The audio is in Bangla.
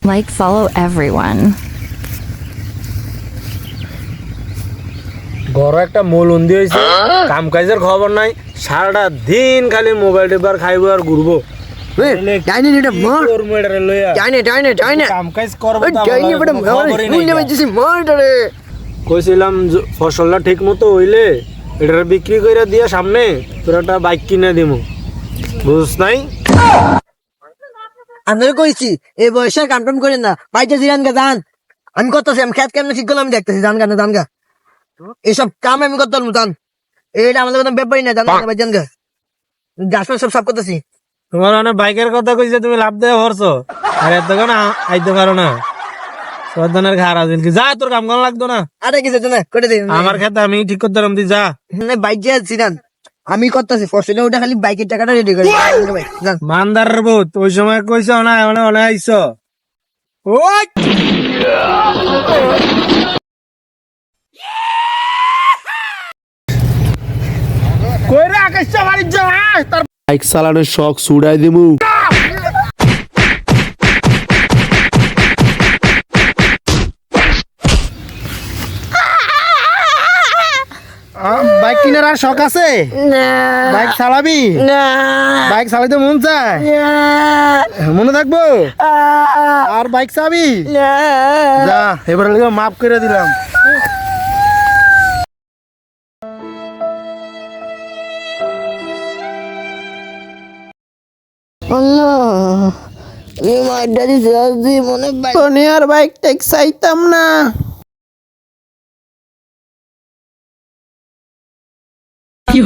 Like, follow everyone. বড় একটা মৌলন্দি হয়েছে, কাম কাজের খবর নাই, সারাটা দিন খালি মোবাইল টিপার খাইবো আর ঘুরবো। কাম কাজ করবো কইছিলাম ফসলটা ঠিক মতো হইলে এটা বিক্রি করে দিয়া সামনে তোর একটা বাইক কিনে দিমু, বুঝছ নাই? আমি কইছি এই বয়সে কাম টাম করেন না, বাইতে জিরান গা যান। আমি করতেছি, আমি খেত কেমন ঠিক করলাম আমি দেখতেছি, জান গা না জান গা, এইসব কাম আমি করতে পারবো জান। এইটা আমাদের কোনো ব্যাপারই না, জান জান গা, গাছ সব সাফ করতেছি। তোমার মানে বাইকের কথা কইছে, তুমি লাভ দেওয়া ভরছো আর এত কেন আইতে পারো না? সর্দানের ঘর আছে কি, যা তোর কাম করা লাগতো না। আরে কিছু না করে দিই, আমার খেতে আমি ঠিক করতে পারলাম, তুই যা। বাইক যে জিরান আমি করতেছি, ফসলে ওটা খালি বাইকের টাকাটা রেডি করে জান। মানদার বোধ ওই সময় কইছো না, মানে অনেক আইছো। ওই কইরে আকাশটা বাড়ি যা, তার বাইক চালানোর শখ ছুড়াই দিমু। বাইক কিনার আর শখ আছে? বাইক চালাবি? বাইক চালাইতে মন চায়, মনে থাকবো। আর বাইক চাবি? যা, এবার মাফ করে দিলাম। মনে আর বাইক টেক চাইতাম না। কি